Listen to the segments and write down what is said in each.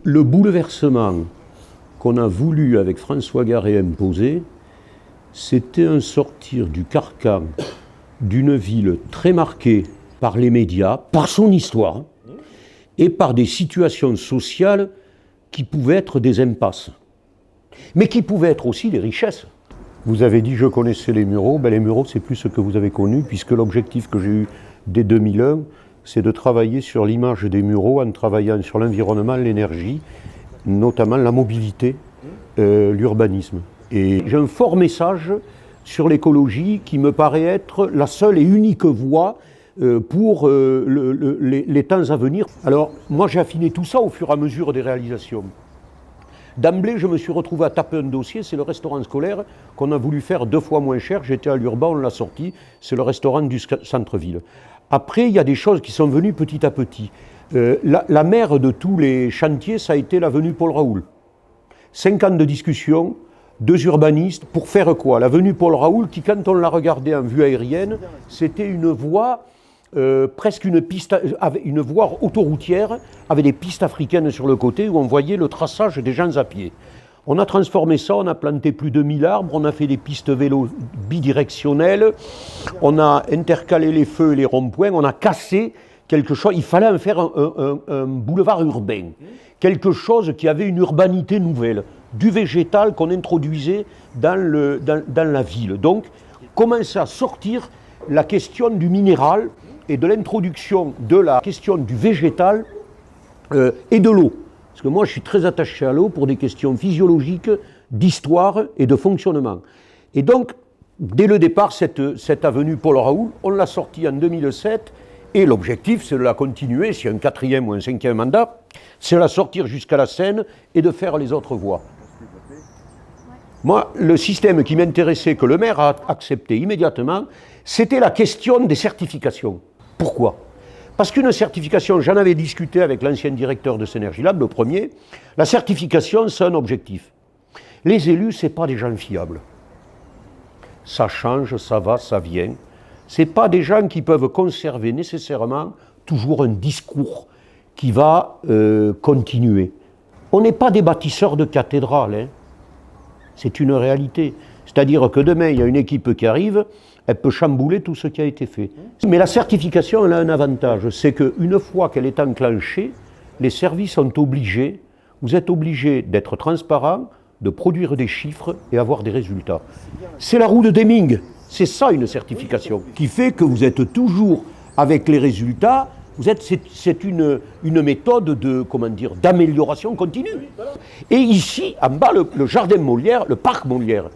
Le bouleversement qu'on a voulu avec François Garret imposer, c'était un sortir du carcan d'une ville très marquée par les médias, par son histoire, et par des situations sociales qui pouvaient être des impasses, mais qui pouvaient être aussi des richesses. Vous avez dit je connaissais les Mureaux, les Mureaux c'est plus ce que vous avez connu, puisque l'objectif que j'ai eu dès 2001, c'est de travailler sur l'image des Mureaux en travaillant sur l'environnement, l'énergie, notamment la mobilité, l'urbanisme. Et j'ai un fort message sur l'écologie qui me paraît être la seule et unique voie pour les temps à venir. Alors moi j'ai affiné tout ça au fur et à mesure des réalisations. D'emblée, je me suis retrouvé à taper un dossier, c'est le restaurant scolaire qu'on a voulu faire 2 fois moins cher. J'étais à l'Urban, on l'a sorti, c'est le restaurant du centre-ville. Après, il y a des choses qui sont venues petit à petit. La mère de tous les chantiers, ça a été l'avenue Paul Raoult. 5 ans de discussion, 2 urbanistes, pour faire quoi? L'avenue Paul Raoult, qui quand on l'a regardée en vue aérienne, c'était une voie, presque une voie autoroutière, avec des pistes africaines sur le côté, où on voyait le traçage des gens à pied. On a transformé ça, on a planté plus de 1000 arbres, on a fait des pistes vélo bidirectionnelles, on a intercalé les feux et les ronds-points, on a cassé quelque chose, il fallait en faire un boulevard urbain, quelque chose qui avait une urbanité nouvelle, du végétal qu'on introduisait dans la ville. Donc, commencer à sortir la question du minéral et de l'introduction de la question du végétal et de l'eau. Parce que moi, je suis très attaché à l'eau pour des questions physiologiques, d'histoire et de fonctionnement. Et donc, dès le départ, cette avenue Paul Raoult, on l'a sortie en 2007, et l'objectif, c'est de la continuer, s'il y a un 4e ou un 5e mandat, c'est de la sortir jusqu'à la Seine et de faire les autres voies. Moi, le système qui m'intéressait, que le maire a accepté immédiatement, c'était la question des certifications. Pourquoi ? Parce qu'une certification, j'en avais discuté avec l'ancien directeur de Synergie Lab, le premier, la certification, c'est un objectif. Les élus, ce n'est pas des gens fiables. Ça change, ça va, ça vient. Ce n'est pas des gens qui peuvent conserver nécessairement toujours un discours qui va continuer. On n'est pas des bâtisseurs de cathédrales, hein. C'est une réalité. C'est-à-dire que demain, il y a une équipe qui arrive, elle peut chambouler tout ce qui a été fait. Mais la certification, elle a un avantage, c'est qu'une fois qu'elle est enclenchée, les services sont obligés, vous êtes obligés d'être transparent, de produire des chiffres et avoir des résultats. C'est la roue de Deming, c'est ça une certification, qui fait que vous êtes toujours avec les résultats, c'est une méthode d'amélioration continue. Et ici, en bas, le jardin Molière, le parc Molière,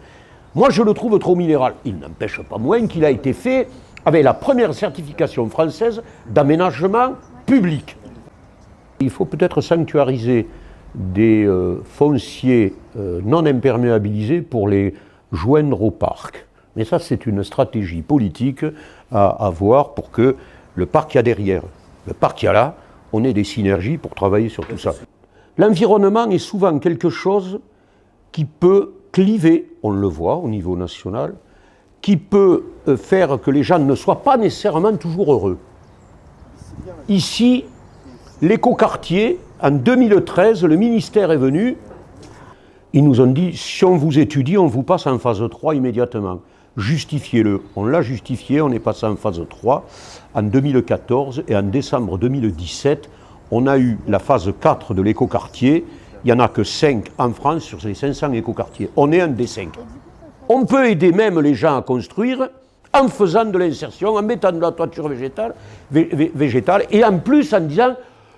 moi, je le trouve trop minéral. Il n'empêche pas moins qu'il a été fait avec la première certification française d'aménagement public. Il faut peut-être sanctuariser des fonciers non imperméabilisés pour les joindre au parc. Mais ça, c'est une stratégie politique à avoir pour que le parc qu'il y a derrière, le parc qu'il y a là, on ait des synergies pour travailler sur tout ça. L'environnement est souvent quelque chose qui peut cliver, on le voit au niveau national, qui peut faire que les gens ne soient pas nécessairement toujours heureux. Ici, l'écoquartier, en 2013, le ministère est venu, ils nous ont dit, si on vous étudie, on vous passe en phase 3 immédiatement. Justifiez-le. On l'a justifié, on est passé en phase 3 en 2014 et en décembre 2017, on a eu la phase 4 de l'écoquartier. Il n'y en a que 5 en France sur les 500 écoquartiers. On est un des 5. On peut aider même les gens à construire en faisant de l'insertion, en mettant de la toiture végétale et en plus en disant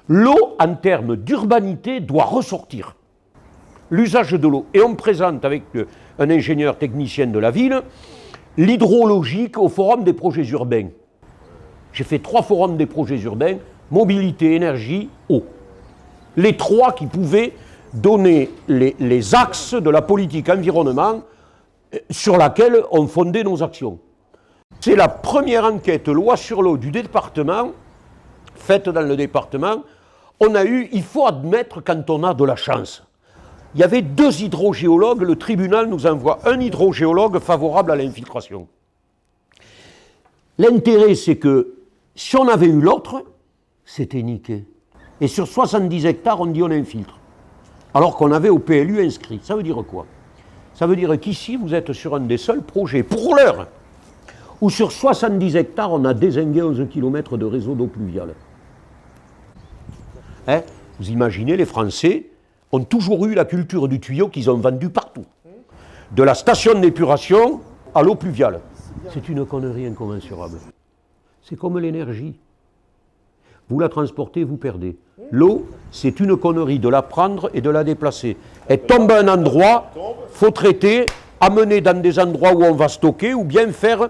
l'eau en termes d'urbanité doit ressortir. L'usage de l'eau. Et on présente avec un ingénieur technicien de la ville l'hydrologique au forum des projets urbains. J'ai fait 3 forums des projets urbains, mobilité, énergie, eau. Les 3 qui pouvaient donner les axes de la politique environnement sur laquelle on fondait nos actions. C'est la première enquête loi sur l'eau du département, faite dans le département. On a eu, il faut admettre quand on a de la chance. Il y avait 2 hydrogéologues, le tribunal nous envoie un hydrogéologue favorable à l'infiltration. L'intérêt, c'est que si on avait eu l'autre, c'était niqué. Et sur 70 hectares, on dit on infiltre. alors qu'on avait au PLU inscrit. Ça veut dire quoi? Ça veut dire qu'ici, vous êtes sur un des seuls projets, pour l'heure, où sur 70 hectares, on a dézingué 11 km de réseau d'eau pluviale. Hein? Vous imaginez, les Français ont toujours eu la culture du tuyau qu'ils ont vendu partout. De la station d'épuration à l'eau pluviale. C'est une connerie incommensurable. C'est comme l'énergie. Vous la transportez, vous perdez. L'eau, c'est une connerie de la prendre et de la déplacer. Elle tombe à un endroit, il faut traiter, amener dans des endroits où on va stocker ou bien faire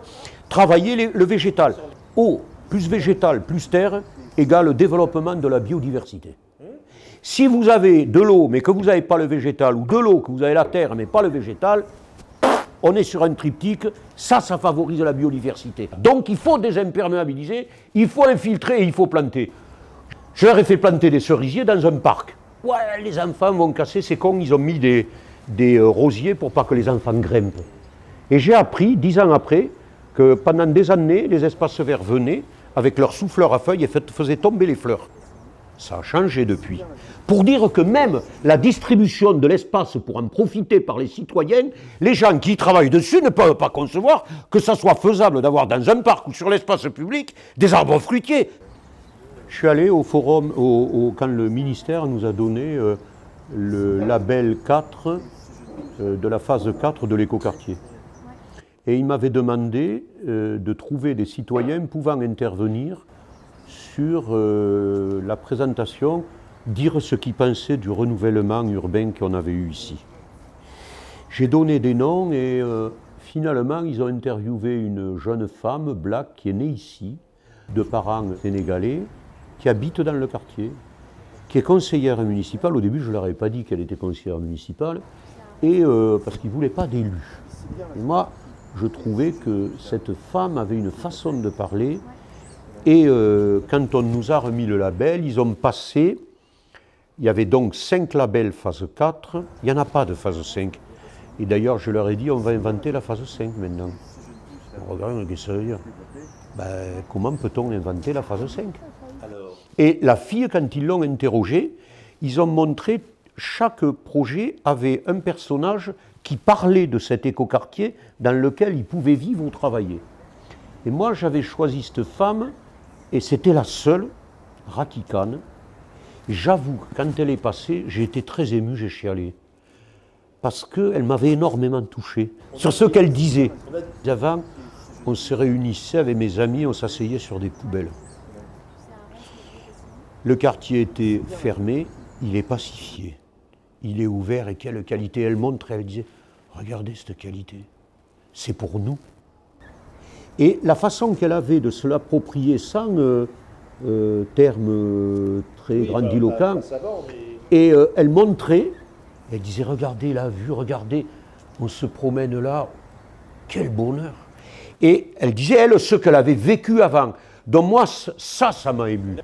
travailler le végétal. Eau plus végétal plus terre égale développement de la biodiversité. Si vous avez de l'eau mais que vous n'avez pas le végétal, ou de l'eau que vous avez la terre mais pas le végétal, on est sur un triptyque, ça favorise la biodiversité. Donc il faut désimperméabiliser, il faut infiltrer et il faut planter. Je leur ai fait planter des cerisiers dans un parc. Ouais, les enfants vont casser, c'est con, ils ont mis des rosiers pour pas que les enfants grimpent. Et j'ai appris, 10 ans après, que pendant des années, les espaces verts venaient avec leurs souffleurs à feuilles et faisaient tomber les fleurs. Ça a changé depuis. Pour dire que même la distribution de l'espace pour en profiter par les citoyens, les gens qui y travaillent dessus ne peuvent pas concevoir que ça soit faisable d'avoir dans un parc ou sur l'espace public des arbres fruitiers. Je suis allé au forum, quand le ministère nous a donné le label 4 de la phase 4 de l'écoquartier. Et il m'avait demandé de trouver des citoyens pouvant intervenir sur la présentation, dire ce qu'ils pensaient du renouvellement urbain qu'on avait eu ici. J'ai donné des noms et finalement ils ont interviewé une jeune femme black qui est née ici, de parents sénégalais, qui habite dans le quartier, qui est conseillère municipale. Au début je ne leur avais pas dit qu'elle était conseillère municipale, et parce qu'ils ne voulaient pas d'élus. Et moi je trouvais que cette femme avait une façon de parler. Et quand on nous a remis le label, ils ont passé, il y avait donc 5 labels phase 4, il n'y en a pas de phase 5. Et d'ailleurs, je leur ai dit, on va inventer la phase 5 maintenant. Regarde, qu'est-ce que ça veut dire? Comment peut-on inventer la phase 5? Et la fille, quand ils l'ont interrogée, ils ont montré, chaque projet avait un personnage qui parlait de cet écoquartier dans lequel il pouvait vivre ou travailler. Et moi, j'avais choisi cette femme, et c'était la seule, Rakikane. J'avoue, quand elle est passée, j'ai été très ému, j'ai chialé. Parce qu'elle m'avait énormément touché. Sur ce qu'elle disait. Avant, on se réunissait avec mes amis, on s'asseyait sur des poubelles. Le quartier était fermé, il est pacifié. Il est ouvert, et quelle qualité elle montre. Elle disait, regardez cette qualité, c'est pour nous. Et la façon qu'elle avait de se l'approprier sans termes très grandiloquents, et elle montrait, elle disait, regardez la vue, regardez, on se promène là, quel bonheur. Et elle disait, elle, ce qu'elle avait vécu avant. Donc moi, ça m'a ému.